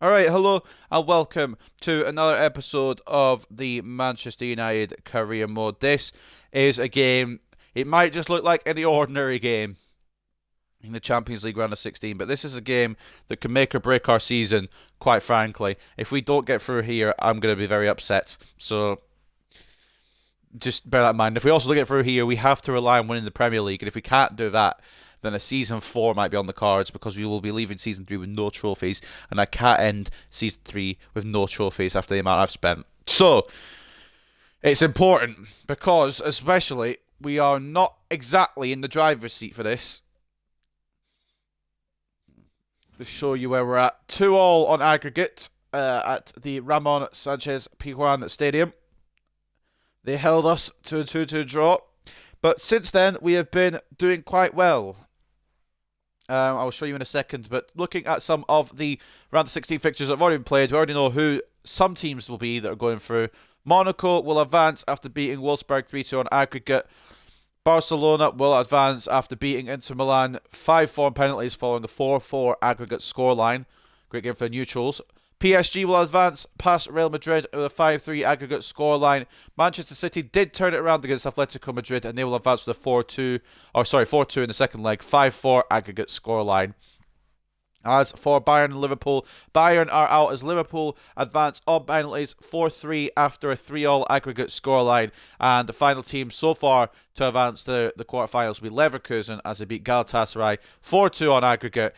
Alright, hello and welcome to another episode of the Manchester United Career Mode. This is a game, it might just look like any ordinary game in the Champions League round of 16, but this is a game that can make or break our season, quite frankly. If we don't get through here, I'm going to be very upset. So, just bear that in mind. If we also don't get through here, we have to rely on winning the Premier League, and if we can't do that, then a Season 4 might be on the cards because we will be leaving Season 3 with no trophies, and I can't end Season 3 with no trophies after the amount I've spent. So, it's important because, especially, we are not exactly in the driver's seat for this. To show you where we're at. 2-2 on aggregate at the Ramon Sanchez Pizjuan Stadium. They held us to a 2-2 draw. But since then, we have been doing quite well. I'll show you in a second. But looking at some of the round of 16 fixtures that have already been played, we already know who some teams will be that are going through. Monaco will advance after beating Wolfsburg 3-2 on aggregate. Barcelona will advance after beating Inter Milan 5-4 on penalties following a 4-4 aggregate scoreline. Great game for the neutrals. PSG will advance past Real Madrid with a 5-3 aggregate scoreline. Manchester City did turn it around against Atletico Madrid and they will advance with a 4-2 in the second leg, 5-4 aggregate scoreline. As for Bayern and Liverpool, Bayern are out as Liverpool advance on penalties 4-3 after a 3-3 aggregate scoreline. And the final team so far to advance to the quarterfinals will be Leverkusen as they beat Galatasaray 4-2 on aggregate.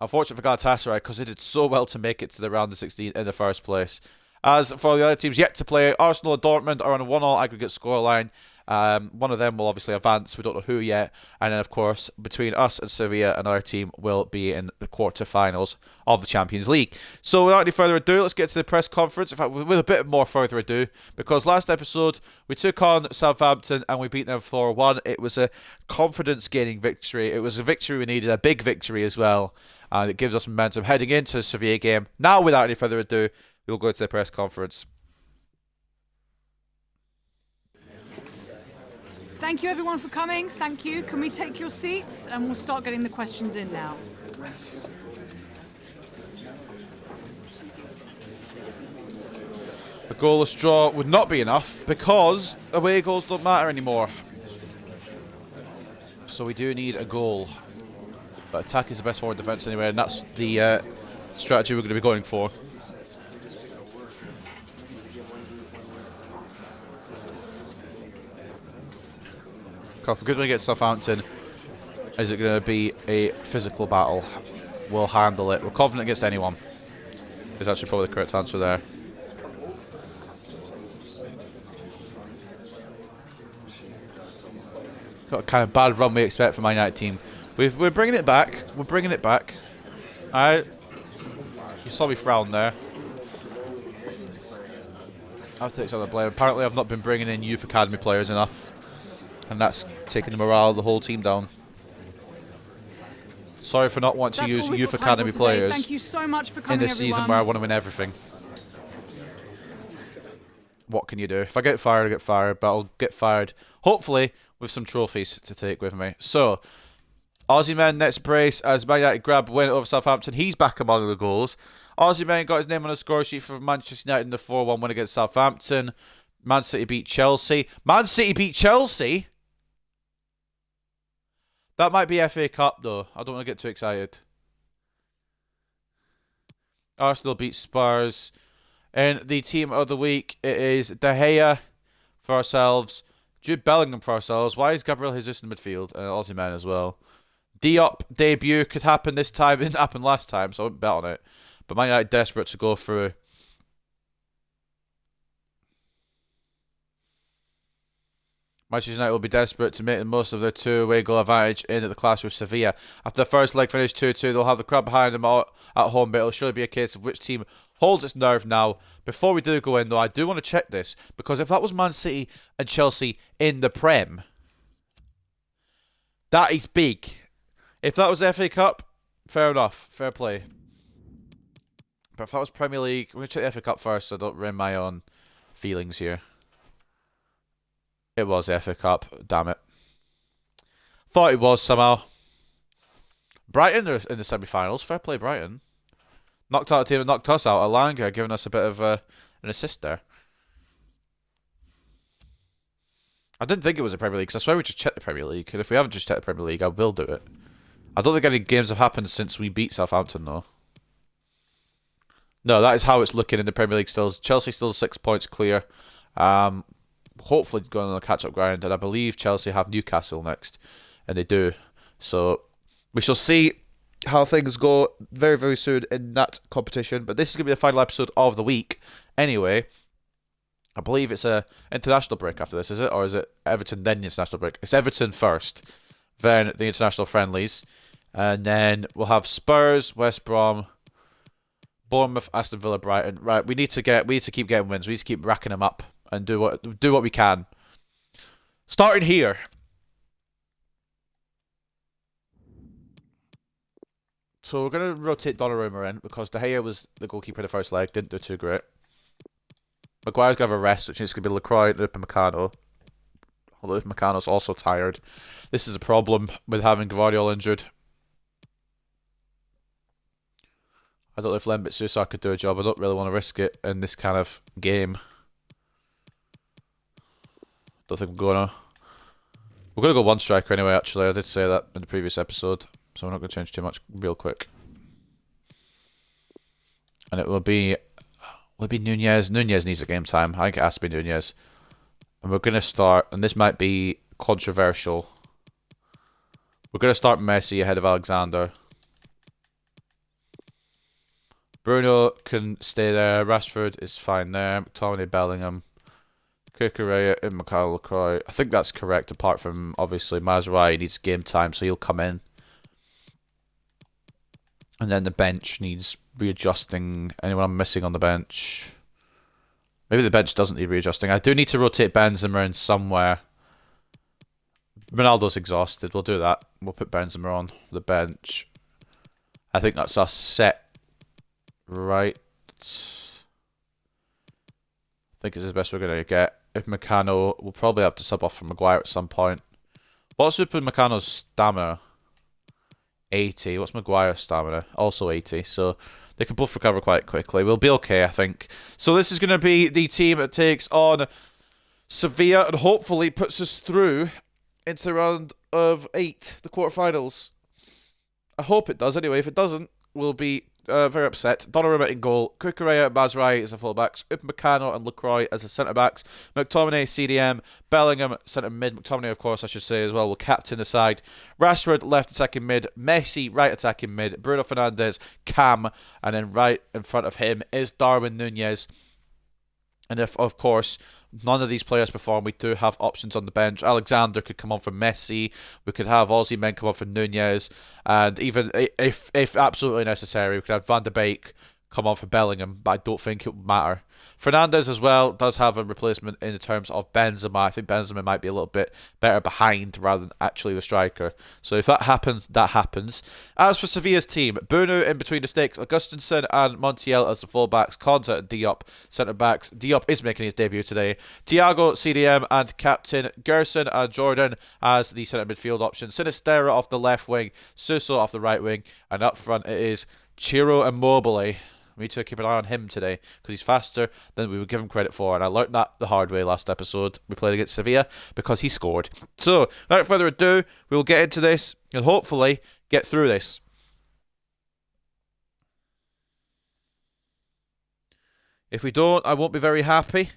Unfortunate for Galatasaray because they did so well to make it to the round of 16 in the first place. As for the other teams yet to play, Arsenal and Dortmund are on a 1-1 aggregate scoreline. One of them will obviously advance. We don't know who yet. And then, of course, between us and Sevilla, another team will be in the quarterfinals of the Champions League. So, without any further ado, let's get to the press conference. In fact, with a bit more further ado, because last episode we took on Southampton and we beat them 4-1. It was a confidence-gaining victory. It was a victory we needed, a big victory as well. And it gives us momentum heading into the Sevilla game. Now, without any further ado, we'll go to the press conference. Thank you everyone for coming. Thank you. Can we take your seats and we'll start getting the questions in now. A goalless draw would not be enough because away goals don't matter anymore. So we do need a goal. But attack is the best forward defence anyway, and that's the strategy we're going to be going for. If we're going to get Southampton, is it going to be a physical battle? We'll handle it. We're confident against anyone. Is actually probably the correct answer there. Got a kind of bad run we expect from my United team. We're bringing it back. We're bringing it back. You saw me frown there. I have to take some of the blame. Apparently I've not been bringing in youth academy players enough. And that's taking the morale of the whole team down. Sorry for not wanting to use youth academy players. Thank you so much for coming, in this season where I want to win everything. What can you do? If I get fired, I get fired. But I'll get fired, hopefully, with some trophies to take with me. So, Osimhen next brace as Man United grab a win over Southampton. He's back among the goals. Osimhen got his name on the score sheet for Manchester United in the 4-1 win against Southampton. Man City beat Chelsea. Man City beat Chelsea? That might be FA Cup, though. I don't want to get too excited. Arsenal beat Spurs. In the team of the week, it is De Gea for ourselves. Jude Bellingham for ourselves. Why is Gabriel Jesus in the midfield? And Osimhen as well. Diop debut could happen this time. It didn't happen last time, so I wouldn't bet on it. But Man United desperate to go through. Manchester United will be desperate to make the most of their two-away goal advantage in the clash with Sevilla. After the first leg finished 2-2, they'll have the crowd behind them at home, but it'll surely be a case of which team holds its nerve now. Before we do go in, though, I do want to check this, because if that was Man City and Chelsea in the Prem, that is big. If that was the FA Cup, fair enough, fair play. But if that was Premier League, we're going to check the FA Cup first so I don't ruin my own feelings here. It was the FA Cup, damn it. Thought it was somehow. Brighton are in the semi-finals. Fair play, Brighton. Knocked out a team that knocked us out. Alanga giving us a bit of an assist there. I didn't think it was a Premier League, because I swear we just checked the Premier League. And if we haven't just checked the Premier League, I will do it. I don't think any games have happened since we beat Southampton, though. No, that is how it's looking in the Premier League still. Chelsea still 6 points clear. Hopefully going on a catch-up grind. And I believe Chelsea have Newcastle next. And they do. So we shall see how things go very, very soon in that competition. But this is going to be the final episode of the week. Anyway, I believe it's a international break after this, is it? Or is it Everton, then the international break? It's Everton first, then the international friendlies. And then we'll have Spurs, West Brom, Bournemouth, Aston Villa, Brighton. Right, we need to keep getting wins. We need to keep racking them up and do what we can. Starting here. So we're going to rotate Donnarumma in because De Gea was the goalkeeper in the first leg. Didn't do too great. Maguire's going to have a rest, which is going to be Lacroix and Upamecano. Although Upamecano's also tired. This is a problem with having Gvardiol injured. I don't know if Lembit Susak could do a job. I don't really want to risk it in this kind of game. Don't think we're going to go one striker anyway, actually. I did say that in the previous episode. So we're not going to change too much real quick. And it will be Nunez. Nunez needs a game time. I think it has to be Nunez. And we're going to start, and this might be controversial. We're going to start Messi ahead of Alexander. Bruno can stay there. Rashford is fine there. McTominay, Bellingham. Kukureya and Mikhail Lacroix. I think that's correct, apart from, obviously, Mazraoui needs game time, so he'll come in. And then the bench needs readjusting. Anyone I'm missing on the bench? Maybe the bench doesn't need readjusting. I do need to rotate Benzema in somewhere. Ronaldo's exhausted. We'll do that. We'll put Benzema on the bench. I think that's us set right. I think it's the best we're going to get. If Meccano, we'll probably have to sub off from Maguire at some point. What's with Meccano's stamina? 80. What's Maguire's stamina? Also 80. So they can both recover quite quickly. We'll be okay, I think. So this is going to be the team that takes on Sevilla and hopefully puts us through into the round of 8, the quarterfinals. I hope it does anyway. If it doesn't, we'll be very upset. Donnarumma in goal. Kukureya, Mazraoui as the fullbacks. Upamecano and Lacroix as the centre-backs. McTominay, CDM. Bellingham, centre-mid. McTominay, of course, I should say as well, will captain the side. Rashford, left attacking mid. Messi, right attacking mid. Bruno Fernandes, cam. And then right in front of him is Darwin Nunez. And if, of course, none of these players perform, we do have options on the bench. Alexander could come on for Messi. We could have Aussie men come on for Nunez. And even if absolutely necessary, we could have Van de Beek come on for Bellingham. But I don't think it would matter. Fernandes as well does have a replacement in terms of Benzema. I think Benzema might be a little bit better behind rather than actually the striker. So if that happens, that happens. As for Sevilla's team, Bruno in between the sticks, Augustinsson and Montiel as the fullbacks, Konza and Diop centre-backs. Diop is making his debut today. Thiago, CDM and captain. Gerson and Jordan as the centre midfield option. Sinistera off the left wing, Suso off the right wing, and up front it is Ciro Immobile. We need to keep an eye on him today because he's faster than we would give him credit for. And I learned that the hard way last episode. We played against Sevilla because he scored. So, without further ado, we will get into this and hopefully get through this. If we don't, I won't be very happy.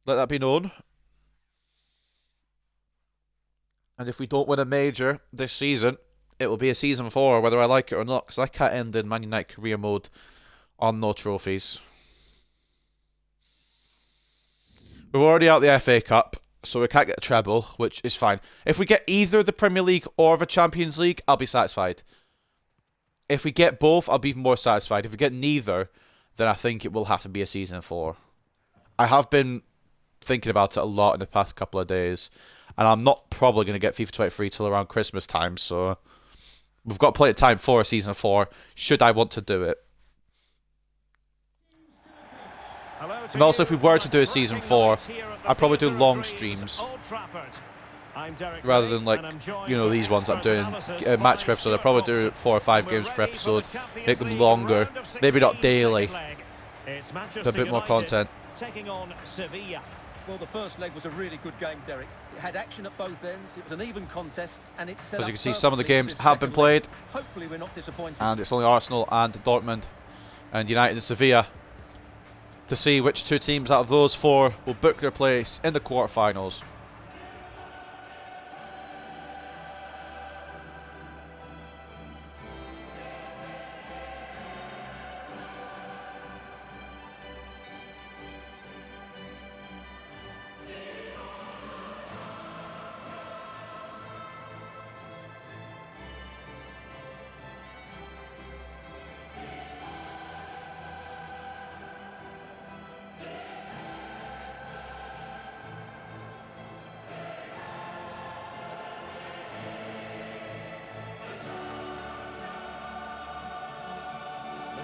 Let that be known. And if we don't win a major this season, it will be a season 4, whether I like it or not, because I can't end in Man United career mode on no trophies. We're already out the FA Cup, so we can't get a treble, which is fine. If we get either the Premier League or the Champions League, I'll be satisfied. If we get both, I'll be even more satisfied. If we get neither, then I think it will have to be a season 4. I have been thinking about it a lot in the past couple of days, and I'm not probably going to get FIFA 23 till around Christmas time, so we've got plenty of time for a season 4, should I want to do it. And also, if we were to do a season 4, I'd probably do long streams. rather than like, you know, these ones I'm doing match per episode. I probably do 4 or 5 games per episode, make them longer, maybe not daily, but a bit more content. Taking on Sevilla. Well, the first leg was a really good game, Derek. It had action at both ends. It was an even contest, and it's set As you up can see, some of the perfectly games for this have been second leg. played, Hopefully, we're not disappointed. and it's only Arsenal and Dortmund and United and Sevilla to see which 2 teams out of those 4 will book their place in the quarterfinals.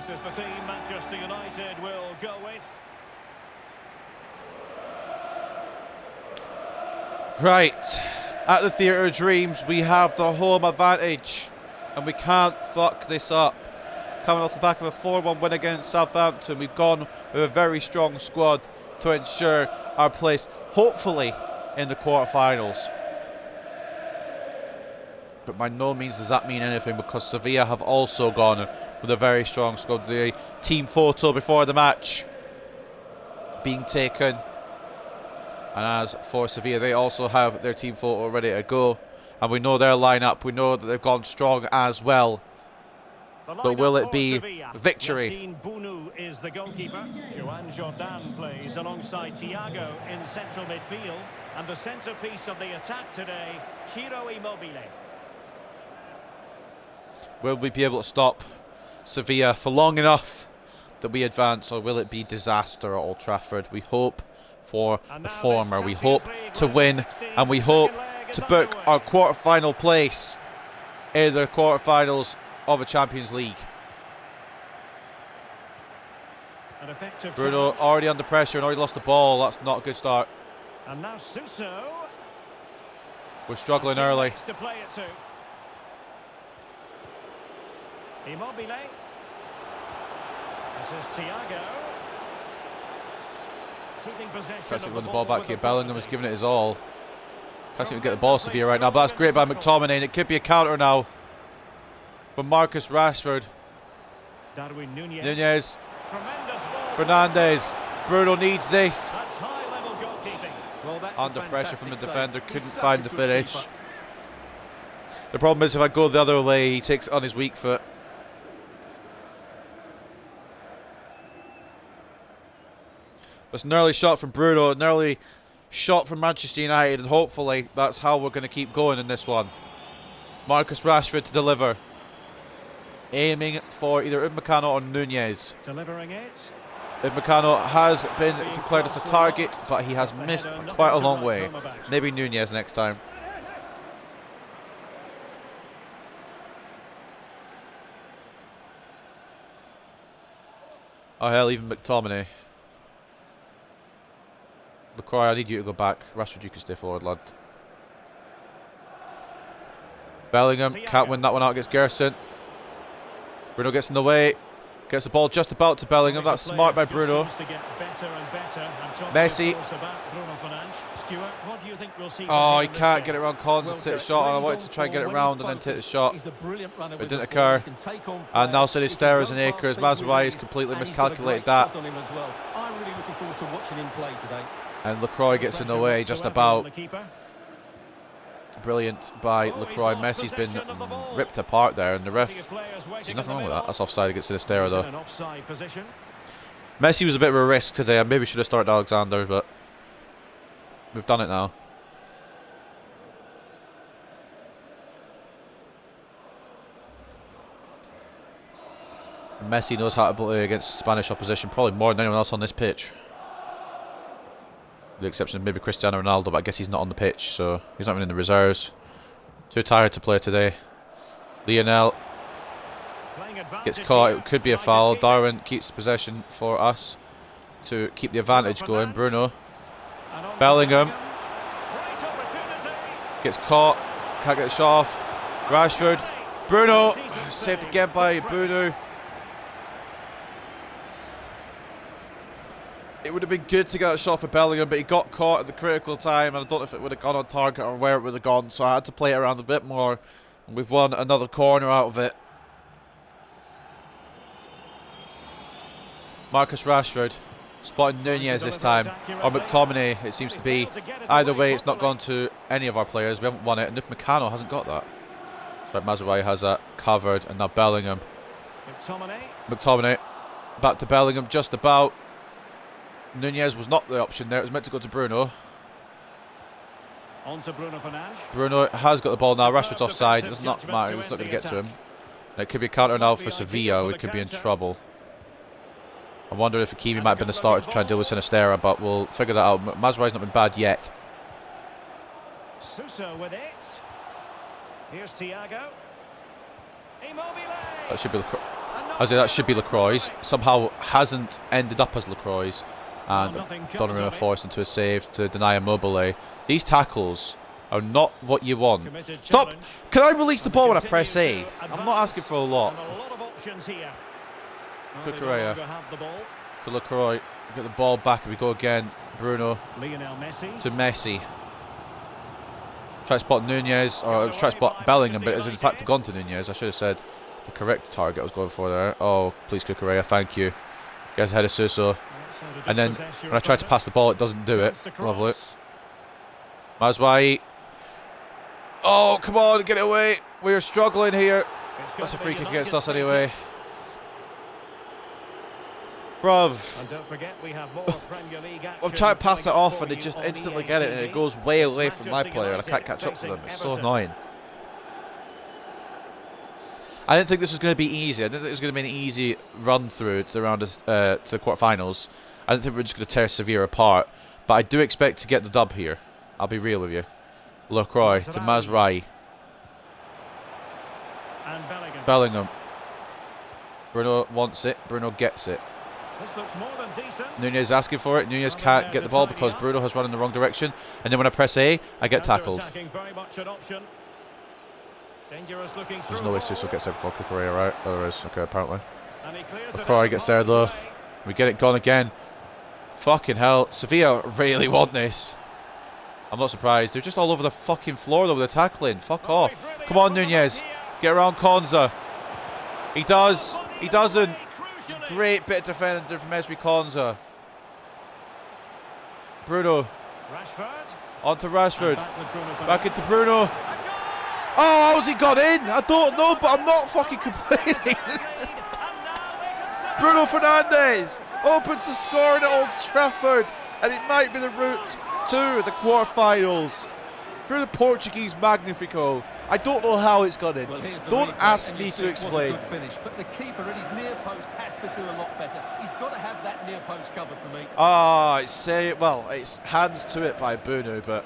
This is the team Manchester United will go with. Right, at the Theatre of Dreams, we have the home advantage, and we can't fuck this up. Coming off the back of a 4-1 win against Southampton, we've gone with a very strong squad to ensure our place, hopefully, in the quarterfinals. But by no means does that mean anything, because Sevilla have also gone with a very strong squad. The team photo before the match being taken. And as for Sevilla, they also have their team photo ready to go. And we know their lineup. We know that they've gone strong as well. But will it be victory? Bunu is the goalkeeper. Joan Jordan plays alongside Thiago in central midfield. And the centrepiece of the attack today, Ciro Immobile. Will we be able to stop Sevilla for long enough that we advance, or will it be disaster at Old Trafford? We hope for the former. We hope to win, and we hope to book our quarter-final place in the quarter-finals of the Champions League. Bruno already under pressure and already lost the ball. That's not a good start. And now Suso. We're struggling early. To play it to. Immobile. This is Thiago. Keeping possession. Tries to win the ball back here. Bellingham is giving it his all. Can't seem to get the ball Sevilla right now, but that's great by McTominay, and it could be a counter now from Marcus Rashford. Darwin Nunez. Tremendous ball. Fernandes. Bruno needs this. That's high-level goalkeeping. Well, that's Under a pressure from the fantastic defender, save. couldn't He's find the such a good finish. keeper. The problem is if I go the other way, he takes it on his weak foot. It's an early shot from Bruno, an early shot from Manchester United, and hopefully that's how we're going to keep going in this one. Marcus Rashford to deliver. Aiming for either Upamecano or Nunez. Delivering it. Upamecano has been declared as a target, but he has missed quite a long way. Maybe Nunez next time. Oh hell, even McTominay. LaCroix, I need you to go back. Rashford, you can stay forward, lad. Bellingham can't win that one out against Gerson. Bruno gets in the way. Gets the ball just about to Bellingham. That's smart by Bruno. Messi. Oh, he can't get it around Collins to take the shot, and I wanted to try and get it round and then take the shot. But it didn't occur. And now Sinisterra's and Akers. Mazraoui has completely miscalculated that. And LaCroix gets in the way just about. Brilliant by LaCroix. Messi's been ripped apart there, and the ref, there's nothing wrong with that. That's offside against Sinisterra though. Messi was a bit of a risk today. I maybe should have started Alexander, but we've done it now. Messi knows how to play against Spanish opposition, probably more than anyone else on this pitch. The exception of maybe Cristiano Ronaldo, but I guess he's not on the pitch, so he's not even in the reserves. Too tired to play today. Lionel gets caught. It could be a foul. Darwin keeps possession for us to keep the advantage going. Bruno. Bellingham. Gets caught. Can't get the shot off. Rashford. Bruno. Saved again by Bruno. It would have been good to get a shot for Bellingham, but he got caught at the critical time, and I don't know if it would have gone on target or where it would have gone, so I had to play it around a bit more. And we've won another corner out of it. Marcus Rashford. Spotting Nunez this time, or McTominay, it seems to be. Either way, it's not gone to any of our players. We haven't won it, and Upamecano hasn't got that. Right, Mazraoui has that covered, and now Bellingham. McTominay. Back to Bellingham, just about. Nunez was not the option there. It was meant to go to Bruno. On to Bruno Fernandes. Bruno has got the ball now. Rashford's offside. It does not matter. He's not going to get to him. And it could be a counter now for Sevilla. We could be in trouble. I wonder if Hakimi might have been the starter to try and deal with Sinisterra, but we'll figure that out. Mazraoui's not been bad yet. Suso with it. Here's Thiago. Immobile. That should be that should be Lacroix. Somehow hasn't ended up as Lacroix, and Donnarumma forced into a save to deny Immobile. These tackles are not what you want. Stop! Can I release the ball when I press A? I'm not asking for a lot. Cucurella to Lacroix. Get the ball back and we go again. Bruno to Messi. Try to spot Nunez, or try to spot Bellingham, but it's in fact gone to Nunez. I should have said the correct target I was going for there. Oh, please Cucurella, thank you. Gets ahead of Suso. And then when I try to pass the ball, it doesn't do it. Lovely. Mazraoui. Oh, come on, get it away. We're struggling here. That's a free kick against us anyway. Bruv. I'm trying to pass it off and they just instantly get it and it goes way away from my player and I can't catch up to them. It's so annoying. I didn't think this was going to be easy. I didn't think it was going to be an easy run through to the round of, to the quarterfinals. I didn't think we were just going to tear Sevilla apart. But I do expect to get the dub here. I'll be real with you. Lacroix to Mazraoui. Bellingham. Bruno wants it. Bruno gets it. Nunez asking for it. Nunez can't get the ball because Bruno has run in the wrong direction. And then when I press A, I get tackled. There's no way Suso gets there before Cucurella, right? Oh, there is. Okay, apparently. Lacroix gets there though. We get it gone again. Fucking hell. Sevilla really want this. I'm not surprised. They're just all over the fucking floor though with the tackling. Fuck off. Come on, Nunez. Get around Konza. He does. He doesn't. Great bit of defending from Ezri Konza. Bruno. On to Rashford. Back into Bruno. Oh, how's he got in? I don't know, but I'm not fucking complaining. Bruno Fernandes opens to scoring at Old Trafford, and it might be the route to the quarterfinals through the Portuguese Magnifico. I don't know how it's got in. Well, don't ask me to explain. Finish, but the keeper at his near post has to do a lot better. He's got to have that near post covered for me. Ah, it's hands to it by Bruno, but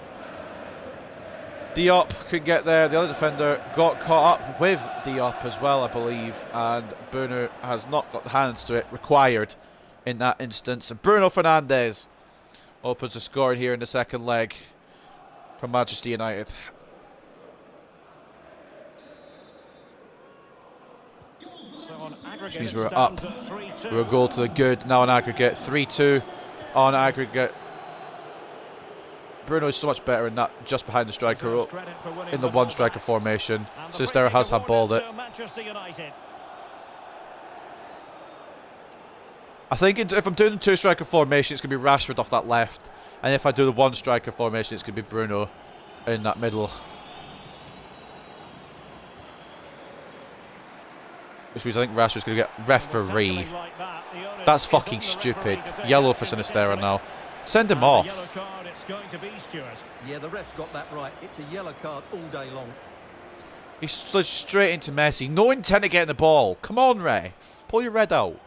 Diop couldn't get there. The other defender got caught up with Diop as well, I believe, and Bruno has not got the hands to it required in that instance. And Bruno Fernandes opens a score here in the second leg from Manchester United. Which means we're up. We're a goal to the good. Now on aggregate, 3-2 on aggregate. Bruno is so much better in that just behind the striker in the one striker formation. Sinisterra has handballed it. I think if I'm doing the two striker formation, it's going to be Rashford off that left. And if I do the one striker formation, it's going to be Bruno in that middle. Which means I think Rashford's going to get referee. That's fucking stupid. Yellow for Sinisterra now. Send him off. Yeah, the ref's got that right. It's a yellow card all day long. He slid straight into Messi. No intent of getting the ball. Come on, ref. Pull your red out.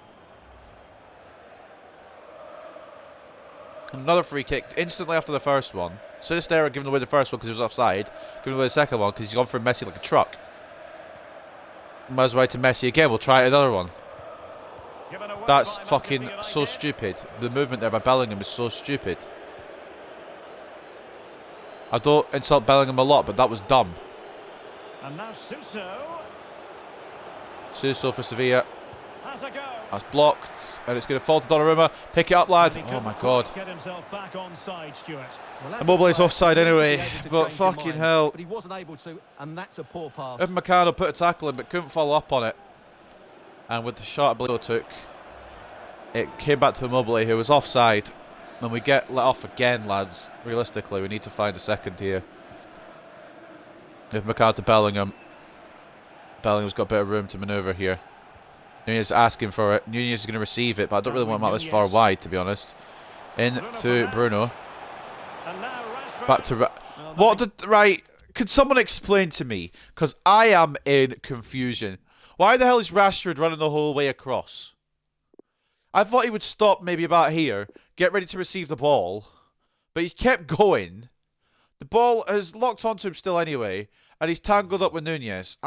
Another free kick instantly after the first one. Sinisterra giving away the first one because he was offside. Giving away the second one because he's gone for Messi like a truck. Mazraoui to Messi again. We'll try another one. That's fucking so stupid. The movement there by Bellingham is so stupid. I don't insult Bellingham a lot, but that was dumb. And now Suso. Suso for Sevilla. Has a go. That's blocked, and it's going to fall to Donnarumma. Pick it up, lad. Oh my God. Get himself back on side, Stuart. Immobile's offside anyway, but fucking hell. But he wasn't able to, and that's a poor pass. If McCannell put a tackle in, but couldn't follow up on it. And with the shot Blue took, it came back to Immobile, who was offside. And we get let off again, lads. Realistically, we need to find a second here. If McCannell to Bellingham. Bellingham's got a bit of room to manoeuvre here. Nunez is asking for it. Nunez is going to receive it, but I don't really want him out this far wide, to be honest. Into Bruno. Back to... What did... Right, could someone explain to me? Because I am in confusion. Why the hell is Rashford running the whole way across? I thought he would stop maybe about here, get ready to receive the ball, but he kept going. The ball has locked onto him still anyway, and he's tangled up with Nunez.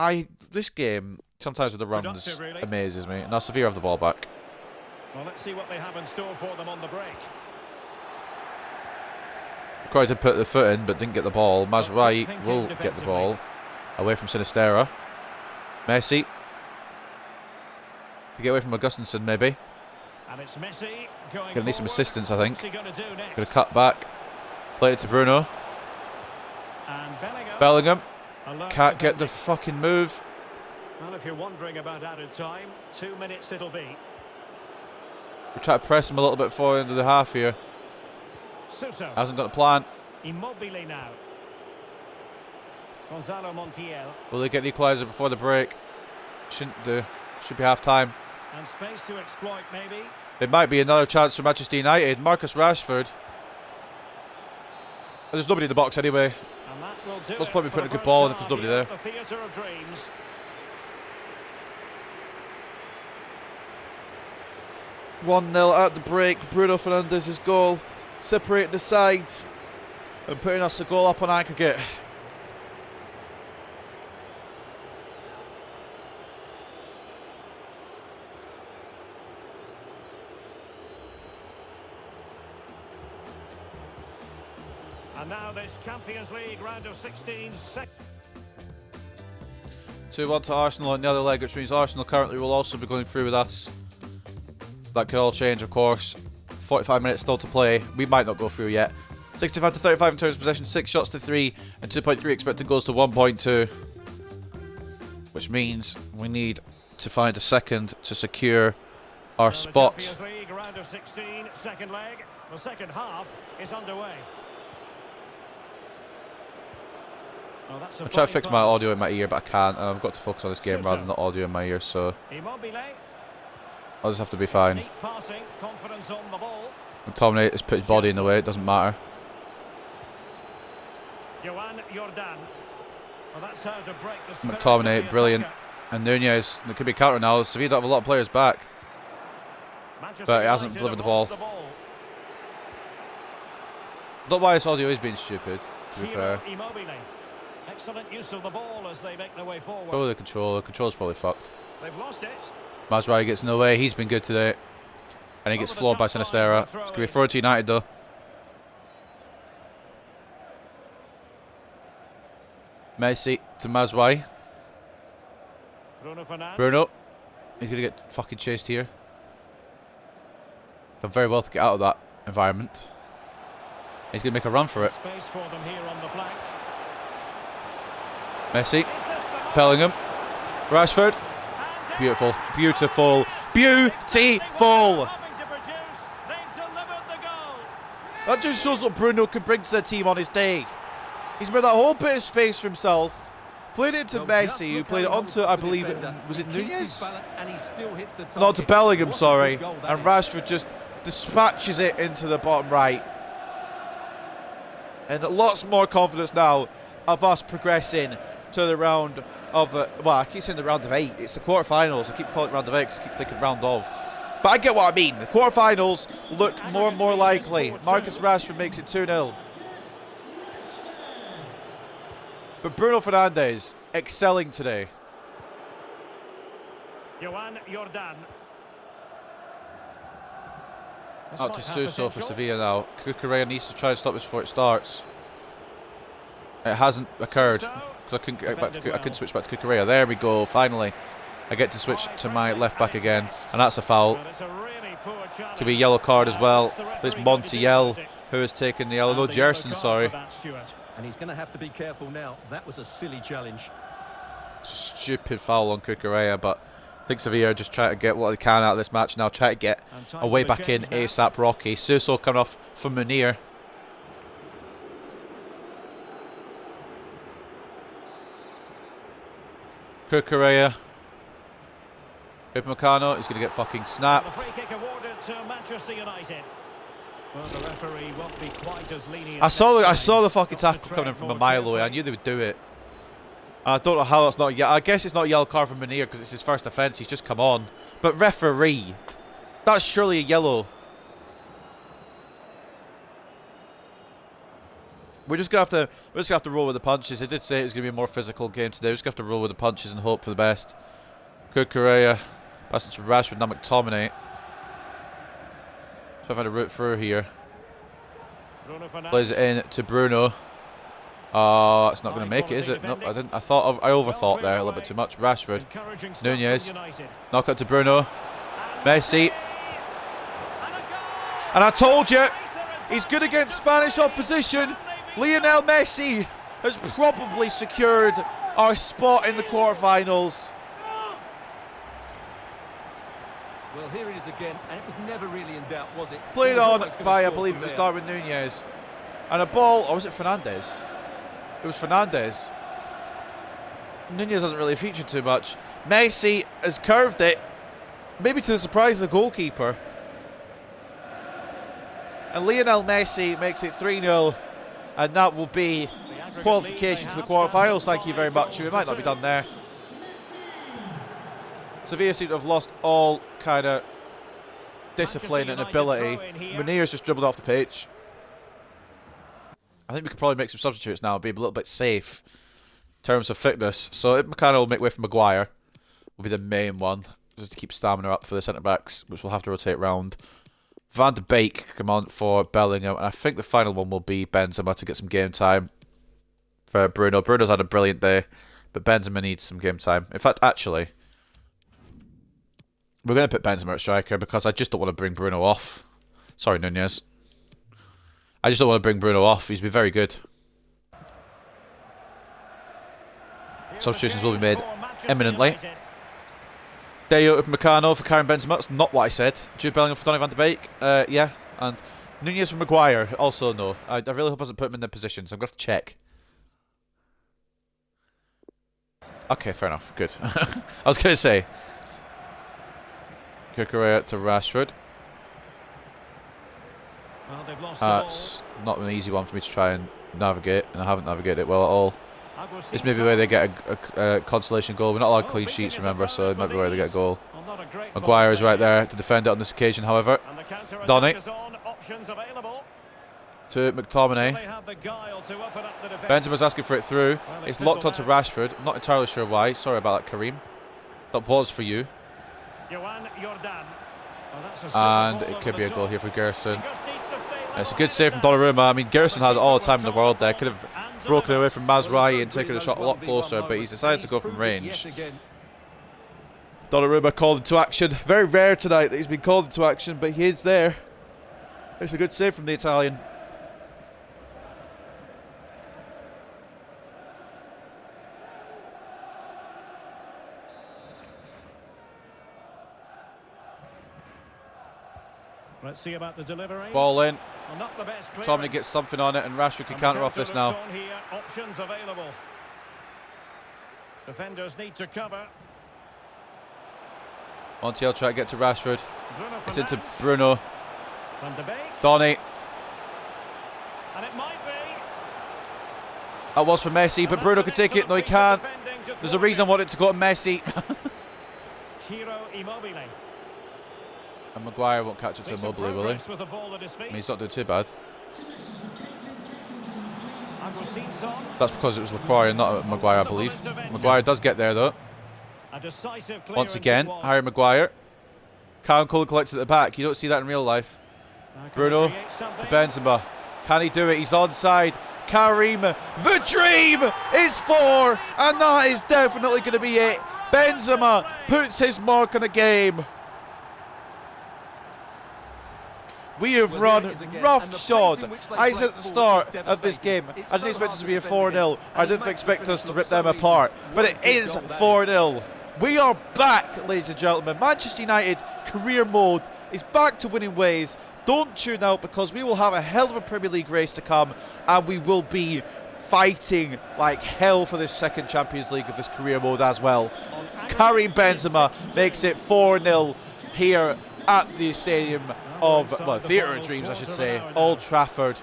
This game, sometimes with the runs, really amazes me. Now Sevilla have the ball back. Well, let's see what they have in store for them on the break. Tried to put the foot in, but didn't get the ball. Mazraoui will get the ball away from Sinistera. Messi to get away from Augustinsson, maybe. And it's Messi going Gonna need some assistance, I think. Gonna cut back. Play it to Bruno. And Bellingham can't get the fucking move. Well, if you're wondering about added time, 2 minutes it'll be. We try to press him a little bit forward into the half here. Suso. Hasn't got a plan. Immobile now. Gonzalo Montiel. Will they get the equaliser before the break? Shouldn't do. Should be half time. And space to exploit, maybe. It might be another chance for Manchester United. Marcus Rashford. There's nobody in the box anyway. And that will do. Let's probably put a good ball in if there's nobody there. The theatre of dreams. (1-0) at the break. Bruno Fernandes's goal, separating the sides and putting us a goal up on aggregate. And now this Champions League round of 16. 2-1 to Arsenal in the other leg, which means Arsenal currently will also be going through with us. That could all change, of course. 45 minutes still to play. We might not go through yet. 65 to 35 in terms of possession, 6 shots to 3, and 2.3 expected goals to 1.2. Which means we need to find a second to secure our spot. Champions League round of 16, second leg. The second half is underway. Oh, I'm trying to fix my audio in my ear, but I can't, and I've got to focus on this game rather than the audio in my ear, so I'll just have to be fine. McTominay has put his body in the way, it doesn't matter. McTominay, brilliant. And Nunez, there could be a counter now. Sevilla don't have a lot of players back, but he hasn't delivered the ball. I don't know why this audio is being stupid, to be fair. Excellent use of the ball as they make their way forward. Probably the control. The control's probably fucked. They've lost it. Mazraoui gets in the way. He's been good today. And he gets floored by Sinistera. It's going to be a throw to United, though. Messi to Mazraoui. Bruno. He's going to get fucking chased here. Done very well to get out of that environment. He's going to make a run for it. Space for them here on the flank. Messi, Bellingham, Rashford, beautiful, beautiful, beautiful! That just shows what Bruno can bring to the team on his day. He's made that whole bit of space for himself, played it to Messi, who played it onto, I believe, was it Nunez? Not to Bellingham, sorry, and Rashford just dispatches it into the bottom right. And lots more confidence now of us progressing to the round of, well, I keep saying the round of 8. It's the quarterfinals. I keep calling it round of 8 because I keep thinking round of. But I get what I mean. The quarterfinals look more and more likely. Marcus Rashford makes it 2-0. But Bruno Fernandes excelling today. Joan Jordan. Out to Suso for Sevilla now. Cucurella needs to try and stop this before it starts. It hasn't occurred because I couldn't get back to. I couldn't switch back to Kukurea. There we go. Finally, I get to switch to my left back again, and that's a foul. To be a yellow card as well. But it's Montiel who has taken the yellow. No, Gerson, sorry. And he's going to have to be careful now. That was a silly challenge. It's a stupid foul on Kukurea, but I think Sevilla are just trying to get what they can out of this match now. Try to get a way back in ASAP Rocky. Suso coming off for Munir. Kukurea. Upamecano is going to get fucking snapped. I saw the fucking tackle coming in from a mile away. I knew they would do it. And I don't know how that's not. I guess it's not a yellow card for Munir because it's his first offence. He's just come on. But referee, that's surely a yellow. We're just gonna have to roll with the punches. They did say it was gonna be a more physical game today. We're just gonna have to roll with the punches and hope for the best. Kukurea passing to Rashford, now McTominay. So I've had a route through here. Plays it in to Bruno. It's not going to make it, is it? Nope, I didn't. I overthought there a little bit too much. Rashford, Nunez, knock out to Bruno, Messi, and I told you, he's good against Spanish opposition. Lionel Messi has probably secured our spot in the quarterfinals. Well, here it is again, and it was never really in doubt, was it? Played on by, I believe it was Darwin Nunez, and a ball, or was it Fernandez? It was Fernandez. Nunez hasn't really featured too much. Messi has curved it, maybe to the surprise of the goalkeeper. And Lionel Messi makes it 3-0, and that will be qualification to the quarterfinals. Thank you very much. We might not be done there. Sevilla seem to have lost all kind of discipline and ability. Munir's just dribbled off the pitch. I think we could probably make some substitutes now and be a little bit safe in terms of fitness. So Upamecano will make way for Maguire. Will be the main one, just to keep stamina up for the centre-backs, which we'll have to rotate round. Van de Beek come on for Bellingham, and I think the final one will be Benzema to get some game time for Bruno. Bruno's had a brilliant day, but Benzema needs some game time. In fact, actually, we're going to put Benzema at striker because I just don't want to bring Bruno off. Sorry, Nunez. I just don't want to bring Bruno off. He's been very good. Substitutions will be made imminently. Deo Upamecano for Karim Benzema. That's not what I said. Jude Bellingham for Donny van de Beek. Yeah. And Nunez for Maguire. Also no. I really hope I hasn't put him in the positions. I'm going to have to check. Okay, fair enough. Good. I was going to say. Kukurea to Rashford. That's not an easy one for me to try and navigate, and I haven't navigated it well at all. It's maybe where they get a consolation goal. We're not allowed clean sheets, remember, so it might be where they get a goal. Maguire is right there to defend it on this occasion, however. Donny to McTominay. Benzema's asking for it through. It's locked onto Rashford. I'm not entirely sure why. Sorry about that, Karim. That was for you. And it could be a goal here for Gerson. It's a good save from Donnarumma. I mean, Gerson had all the time in the world there. Could have broken away from Mazraoui and taken the shot a lot closer, but he's decided to go from range. Donnarumma called into action. Very rare tonight that he's been called into action, but he is there. It's a good save from the Italian. Let's see about the delivery. Ball in. Well, not the best Tommy gets something on it, and Rashford can counter off this now. Options available. Defenders need to cover. Montiel try to get to Rashford. It's into Bruno. Van de Beek. Donny. And it might be. That was for Messi, but Bruno could take it. No, he can't. There's a reason I want it to go to Messi. Ciro Immobile. And Maguire won't catch it to Immobile, will he? I mean, he's not doing too bad. That's because it was Lacroix and not Maguire, I believe. Maguire does get there, though. Once again, Harry Maguire. Karen Cole collects at the back. You don't see that in real life. Bruno to Benzema. Can he do it? He's onside. Karim, the dream is 4, and that is definitely going to be it. Benzema puts his mark on the game. We have run roughshod. I said at the start of this game, I didn't expect it to be a 4-0. I didn't expect us to rip them apart, but it is 4-0. We are back, ladies and gentlemen. Manchester United career mode is back to winning ways. Don't tune out, because we will have a hell of a Premier League race to come, and we will be fighting like hell for this second Champions League of this career mode as well. Karim Benzema makes it 4-0 here at the stadium of, well, Theatre of Dreams, I should say, Old Trafford.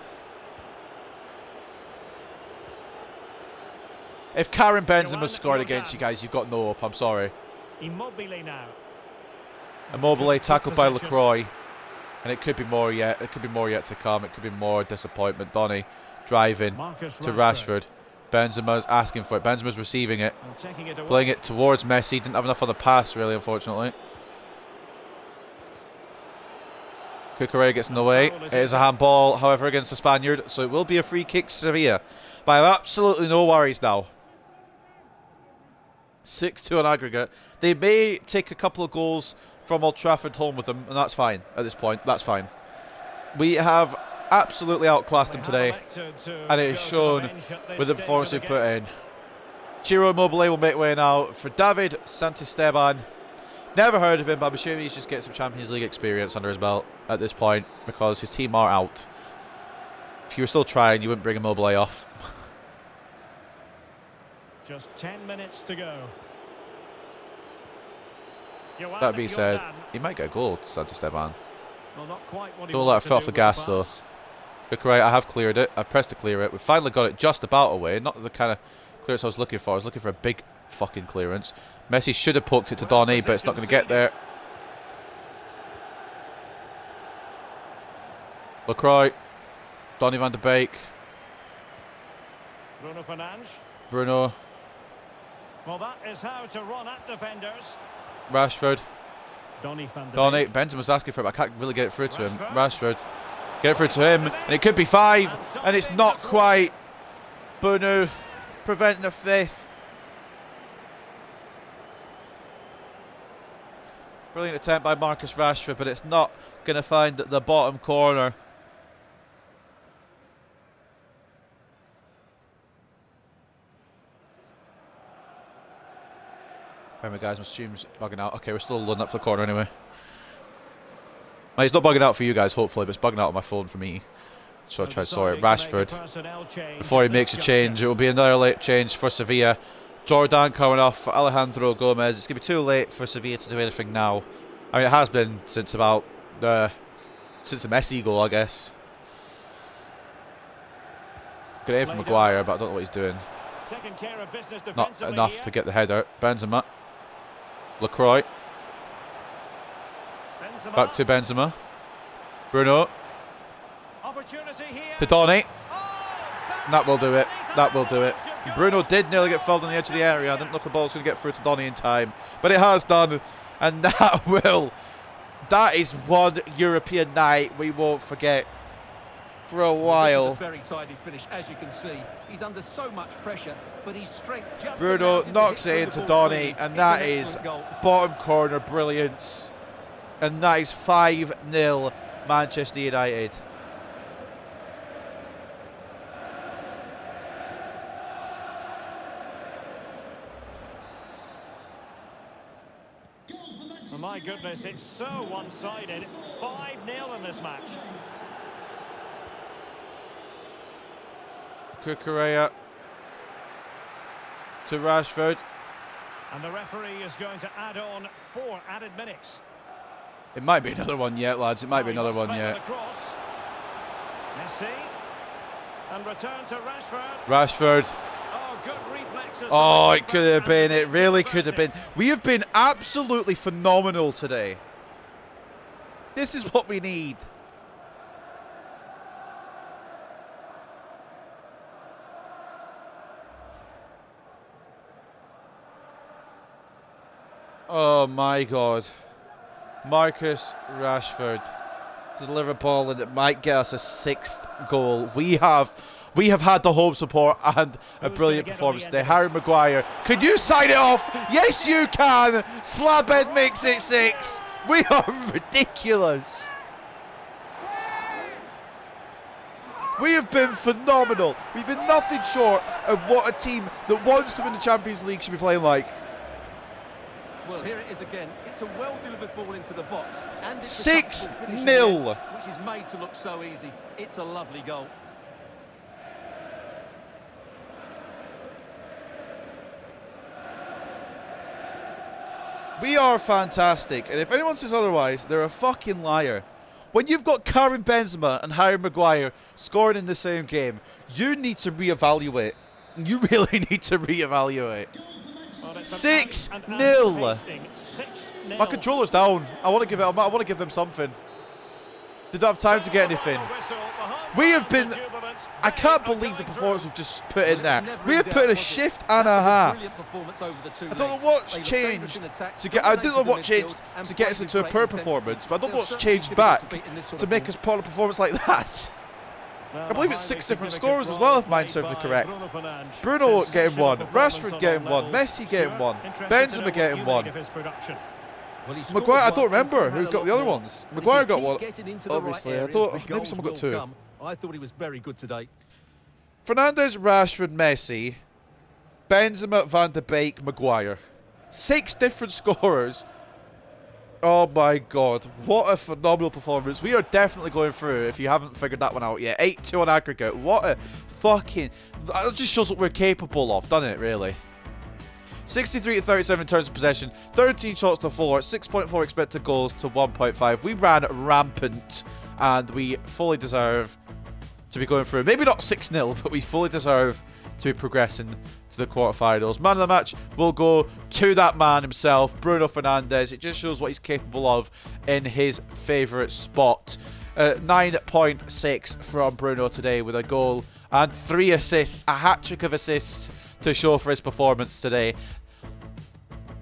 If Karim Benzema scored against you guys, you've got no hope. I'm sorry. Immobile now. Immobile tackled by Lacroix, and it could be more yet. It could be more yet to come. It could be more disappointment. Donny driving to Rashford. Benzema's asking for it. Benzema's receiving it, playing it towards Messi. Didn't have enough on the pass, really, unfortunately. Cucurella gets in the way. It is a handball, however, against the Spaniard, so it will be a free kick to Sevilla. But I have absolutely no worries now. 6-2 on aggregate. They may take a couple of goals from Old Trafford home with them, and that's fine at this point. That's fine. We have absolutely outclassed them today, and it is shown with the performance they put in. Ciro Immobile will make way now for David Santisteban. Never heard of him, but I'm assuming he's just getting some Champions League experience under his belt at this point, because his team are out. If you were still trying, you wouldn't bring Immobile off. Just 10 minutes to go. That being said, he might get a goal, Santisteban. Well, not quite what he Don't let our foot off the gas, though. Cucurella, I have cleared it. I've pressed to clear it. We finally got it just about away. Not the kind of clearance I was looking for. I was looking for a big fucking clearance. Messi should have poked it to Donny, but it's not going to get there. Lacroix. Donny van de Beek. Bruno Fernandes. Bruno. Well, that is how to run at defenders. Rashford. Donny van de Donny. Beek. Benzema's asking for it, but I can't really get it through to him. Rashford. Get it through to him, and it could be 5, and it's not quite. Bruno preventing the 5th. Brilliant attempt by Marcus Rashford, but it's not going to find the bottom corner. Remember, guys, my stream's bugging out. Okay, we're still loading up for the corner anyway. Well, it's not bugging out for you guys, hopefully, but it's bugging out on my phone for me. So I'll try to sort it. Rashford, before he makes a change, it will be another late change for Sevilla. Jordan coming off for Alejandro Gomez. It's going to be too late for Sevilla to do anything now. I mean, it has been since about since the Messi goal, I guess. Good aim for Maguire, but I don't know what he's doing. Not enough to get the header. Benzema. Lacroix. Back to Benzema. Bruno. To Donny. That will do it. That will do it. Bruno did nearly get fouled on the edge of the area. I didn't know if the ball was going to get through to Donny in time, but it has done, and that is one European night we won't forget for a while. This is a very tidy finish, as you can see. He's under so much pressure, but his strength just Bruno knocks it into Donny, and that is bottom corner brilliance, and that is 5-0 Manchester United. Oh my goodness, it's so one-sided. 5-0 in this match. Cucurella to Rashford. And the referee is going to add on 4 added minutes. It might be another one yet, lads. It might be another one yet. Messi. And return to Rashford. Rashford. Oh, good reflexes. Oh, it could have been. It really could have been. We have been absolutely phenomenal today. This is what we need. Oh my God. Marcus Rashford to deliver a ball, and it might get us a 6th goal. We have We have had the home support and a brilliant performance today. Harry Maguire, could you sign it off? Yes, you can. Slabhead makes it 6. We are ridiculous. We have been phenomenal. We've been nothing short of what a team that wants to win the Champions League should be playing like. Well, here it is again. It's a well-delivered ball into the box. And it's 6-0. which is made to look so easy. It's a lovely goal. We are fantastic, and if anyone says otherwise, they're a fucking liar. When you've got Karim Benzema and Harry Maguire scoring in the same game, you need to reevaluate. You really need to reevaluate. 6-0. My controller's down. I want to give them something. They don't have time to get anything. We have been... I can't believe the performance we've just put in there. We have put in a shift and a half. I don't know what's changed to get. I don't know what changed to get us into a poor performance, but I don't know what's changed back to make us put on a performance like that. I believe it's 6 different scorers as well, if mine's certainly correct. Bruno getting 1, Rashford getting 1, Messi getting 1, Benzema getting 1. Maguire, I don't remember who got the other ones. Maguire got 1, obviously. I thought maybe someone got 2. I thought he was very good today. Fernandes, Rashford, Messi, Benzema, Van de Beek, Maguire. 6 different scorers. Oh my god, what a phenomenal performance. We are definitely going through if you haven't figured that one out yet. 8-2 on aggregate. What a fucking... That just shows what we're capable of, doesn't it, really? 63 to 37 in terms of possession, 13 shots to 4, 6.4 expected goals to 1.5. We ran rampant, and we fully deserve to be going through. Maybe not 6-0, but we fully deserve to be progressing to the quarterfinals. Man of the match will go to that man himself, Bruno Fernandes. It just shows what he's capable of in his favourite spot. 9.6 from Bruno today with a goal and 3 assists, a hat-trick of assists to show for his performance today.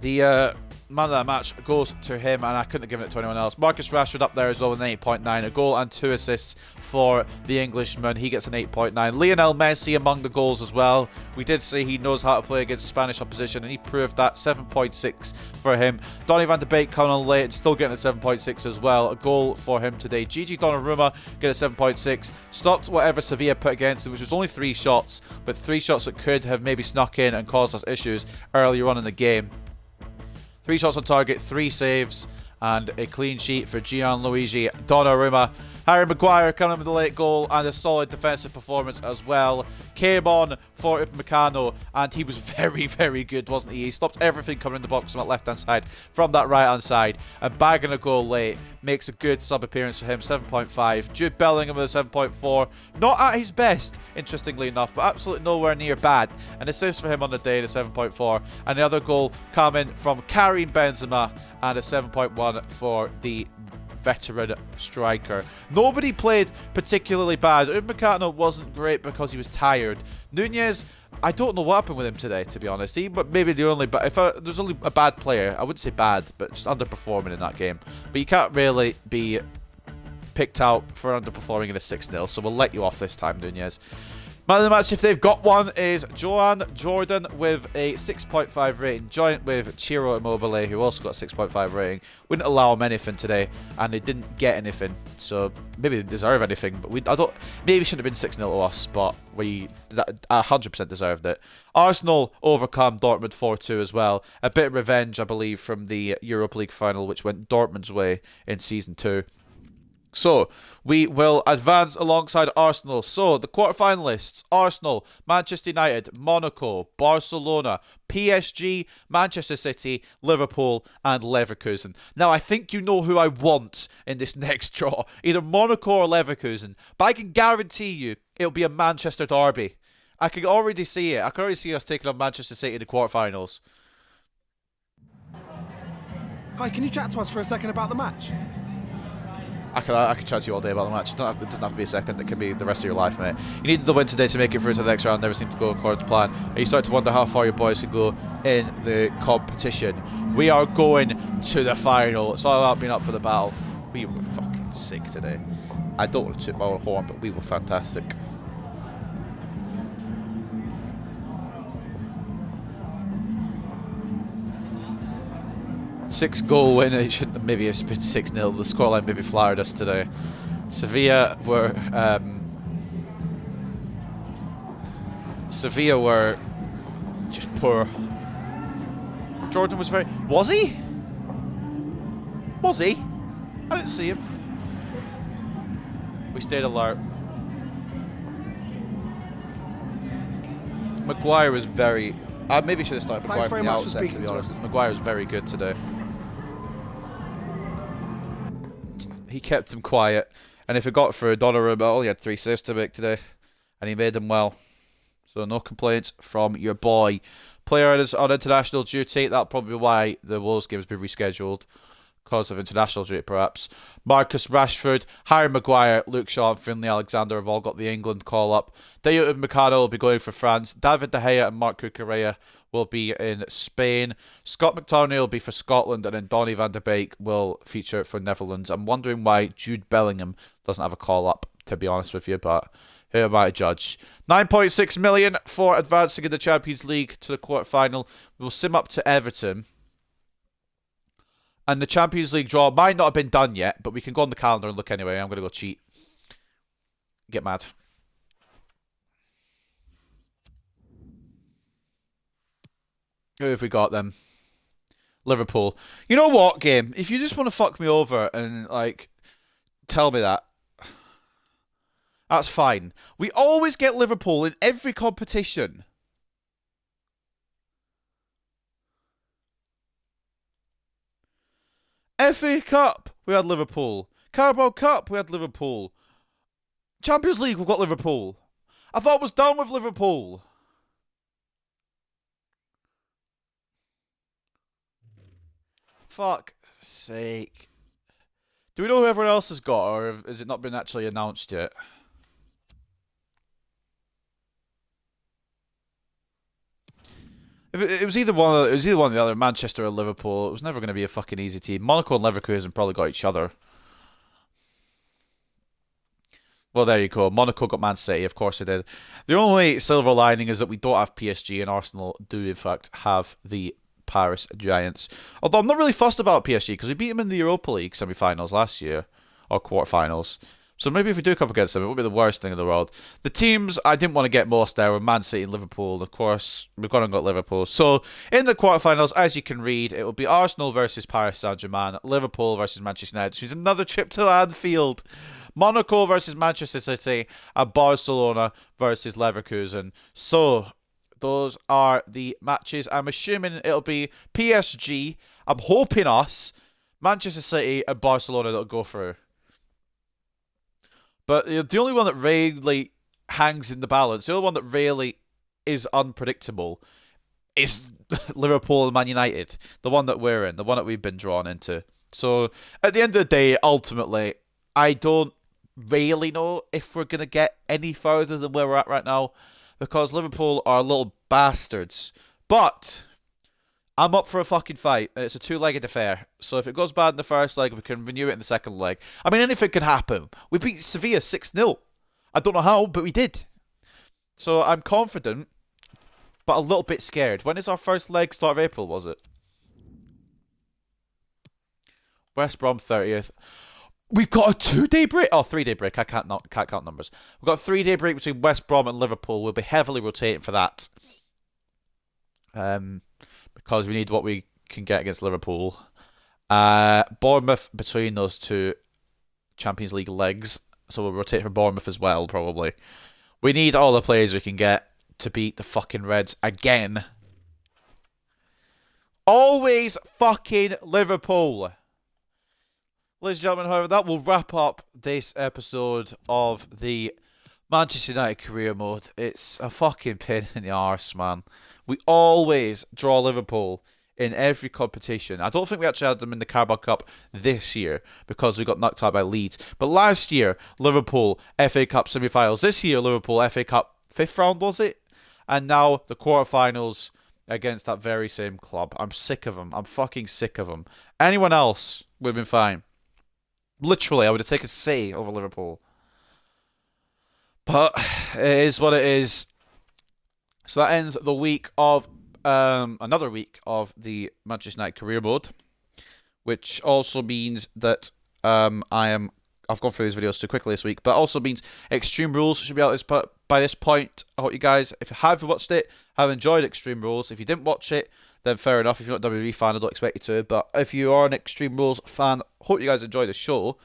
The man of the match goes to him, and I couldn't have given it to anyone else. Marcus Rashford up there as well with an 8.9, a goal and 2 assists for the Englishman. He gets an 8.9. Lionel Messi among the goals as well. We did say he knows how to play against Spanish opposition, and he proved that. 7.6 for him. Donny van de Beek coming on late and still getting a 7.6 as well. A goal for him today. Gigi Donnarumma getting a 7.6. Stopped whatever Sevilla put against him, which was only 3 shots, but 3 shots that could have maybe snuck in and caused us issues earlier on in the game. 3 shots on target, 3 saves, and a clean sheet for Gianluigi Donnarumma. Harry Maguire coming with a late goal and a solid defensive performance as well. Came on for Upamecano, and he was very, very good, wasn't he? He stopped everything coming in the box from that left-hand side, from that right-hand side, and bagging a goal late makes a good sub-appearance for him, 7.5. Jude Bellingham with a 7.4. Not at his best, interestingly enough, but absolutely nowhere near bad. An assist for him on the day, a 7.4. And the other goal coming from Karim Benzema, and a 7.1 for the veteran striker. Nobody played particularly bad. Upamecano wasn't great because he was tired. Nunez, I don't know what happened with him today, to be honest. But maybe the only... But if there's only a bad player, I wouldn't say bad, but just underperforming in that game. But you can't really be picked out for underperforming in a 6-0, so we'll let you off this time, Nunez. Man of the match, if they've got one, is Joan Jordan with a 6.5 rating, joint with Ciro Immobile, who also got a 6.5 rating. Wouldn't allow him anything today, and they didn't get anything, so maybe they deserve anything. But maybe shouldn't have been 6-0 to us, but we 100% deserved it. Arsenal overcome Dortmund 4-2 as well. A bit of revenge, I believe, from the Europa League final, which went Dortmund's way in Season 2. So, we will advance alongside Arsenal. So, the quarterfinalists: Arsenal, Manchester United, Monaco, Barcelona, PSG, Manchester City, Liverpool, and Leverkusen. Now, I think you know who I want in this next draw. Either Monaco or Leverkusen. But I can guarantee you it'll be a Manchester derby. I can already see it. I can already see us taking on Manchester City in the quarterfinals. Hi, can you chat to us for a second about the match? I can chat to you all day about the match. It doesn't have to be a second. It can be the rest of your life, mate. You needed the win today to make it through to the next round. Never seemed to go according to plan. And you start to wonder how far your boys can go in the competition. We are going to the final. It's all about being up for the battle. We were fucking sick today. I don't want to toot my own horn, but we were fantastic. 6-goal win. It shouldn't. Maybe it's been 6-0. The scoreline maybe flattered us today. Sevilla were just poor. Jordan was very. Was he? Was he? I didn't see him. We stayed alert. Maguire was very. I maybe should have started Maguire Thanks very from the much for outset, to speaking be to honest. us. Maguire was very good today. He kept him quiet, and if it got through Donnarumma, he had 3 saves to make today, and he made them well. So no complaints from your boy. Player is on international duty. That'll probably be why the Wolves game has been rescheduled, because of international duty perhaps. Marcus Rashford, Harry Maguire, Luke Shaw and Finlay Alexander have all got the England call-up. Dayot Upamecano will be going for France. David De Gea and Marc Cucurella will be in Spain. Scott McTominay will be for Scotland, and then Donny van de Beek will feature for Netherlands. I'm wondering why Jude Bellingham doesn't have a call-up, to be honest with you, but who am I to judge? 9.6 million for advancing in the Champions League to the quarter-final. We'll sim up to Everton. And the Champions League draw might not have been done yet, but we can go on the calendar and look anyway. I'm going to go cheat. Get mad. Who have we got then? Liverpool. You know what, game? If you just want to fuck me over and, like, tell me that, that's fine. We always get Liverpool in every competition. FA Cup, we had Liverpool. Carabao Cup, we had Liverpool. Champions League, we've got Liverpool. I thought it was done with Liverpool. Fuck's sake. Do we know who everyone else has got, or has it not been actually announced yet? It was either one of the other, Manchester or Liverpool. It was never going to be a fucking easy team. Monaco and Leverkusen probably got each other. Well, there you go. Monaco got Man City, of course they did. The only silver lining is that we don't have PSG, and Arsenal do in fact have the Paris Giants. Although I'm not really fussed about PSG because we beat them in the Europa League semi-finals last year, or quarter-finals. So maybe if we do come against them, it won't be the worst thing in the world. The teams I didn't want to get most there were Man City and Liverpool. And of course, we've gone and got Liverpool. So in the quarterfinals, as you can read, it will be Arsenal versus Paris Saint-Germain, Liverpool versus Manchester United, which is another trip to Anfield, Monaco versus Manchester City, and Barcelona versus Leverkusen. So those are the matches. I'm assuming it'll be PSG. I'm hoping us, Manchester City, and Barcelona that'll go through. But the only one that really hangs in the balance, the only one that really is unpredictable, is Liverpool and Man United. The one that we're in, the one that we've been drawn into. So, at the end of the day, ultimately, I don't really know if we're going to get any further than where we're at right now, because Liverpool are little bastards. But I'm up for a fucking fight, and it's a 2-legged affair. So if it goes bad in the first leg, we can renew it in the second leg. I mean, anything can happen. We beat Sevilla 6-0. I don't know how, but we did. So I'm confident, but a little bit scared. When is our first leg? Start of April, was it? West Brom 30th. We've got a 2-day break. Oh, 3-day break. I can't count numbers. We've got a 3-day break between West Brom and Liverpool. We'll be heavily rotating for that. Because we need what we can get against Liverpool. Bournemouth between those two Champions League legs. So we'll rotate for Bournemouth as well, probably. We need all the players we can get to beat the fucking Reds again. Always fucking Liverpool. Ladies and gentlemen, however, that will wrap up this episode of the Manchester United career mode. It's a fucking pain in the arse, man. We always draw Liverpool in every competition. I don't think we actually had them in the Carabao Cup this year because we got knocked out by Leeds. But last year, Liverpool FA Cup semi-finals. This year, Liverpool FA Cup 5th round, was it? And now the quarterfinals against that very same club. I'm sick of them. I'm fucking sick of them. Anyone else would have been fine. Literally, I would have taken City over Liverpool. But it is what it is. So that ends the week of another week of the Manchester United career mode. which also means that I've gone through these videos too quickly this week, but also means Extreme Rules should be out by this point. I hope you guys, if you have watched it, have enjoyed Extreme Rules. If you didn't watch it, then fair enough. If you're not a WWE fan, I don't expect you to. But if you are an Extreme Rules fan, hope you guys enjoy the show.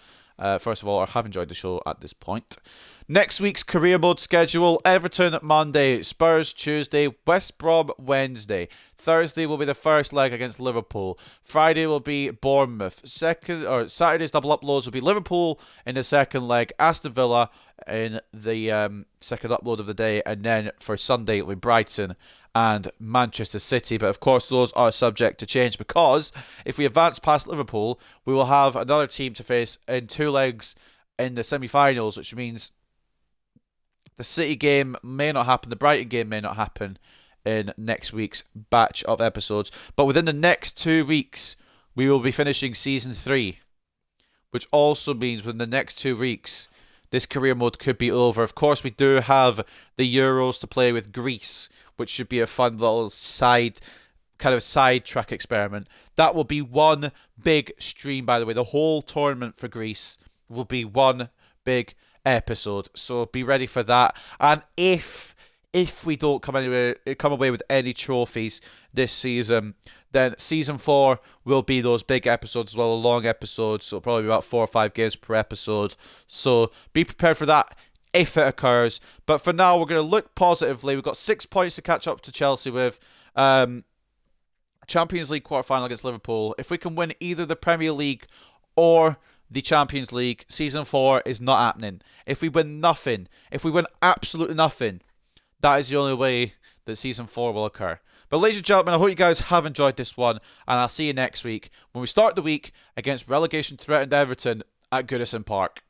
First of all, or have enjoyed the show at this point. Next week's career mode schedule: Everton Monday, Spurs Tuesday, West Brom Wednesday. Thursday will be the first leg against Liverpool. Friday will be Bournemouth. Saturday's double uploads will be Liverpool in the second leg, Aston Villa in the second upload of the day, and then for Sunday it will be Brighton and Manchester City. But of course those are subject to change, because if we advance past Liverpool, we will have another team to face in 2 legs in the semi-finals, which means the City game may not happen, the Brighton game may not happen in next week's batch of episodes. But within the next 2 weeks, we will be finishing Season 3, which also means within the next 2 weeks, this career mode could be over. Of course, we do have the Euros to play with Greece, which should be a fun little side track experiment. That will be one big stream, by the way. The whole tournament for Greece will be one big episode, so be ready for that. And if we don't come away with any trophies this season, then Season 4 will be those big episodes as well, long episodes, so probably about 4 or 5 games per episode. So be prepared for that if it occurs. But for now, we're going to look positively. We've got 6 points to catch up to Chelsea with. Champions League quarterfinal against Liverpool. If we can win either the Premier League or the Champions League, Season 4 is not happening. If we win nothing, if we win absolutely nothing, that is the only way that Season 4 will occur. But ladies and gentlemen, I hope you guys have enjoyed this one, and I'll see you next week when we start the week against relegation-threatened Everton at Goodison Park.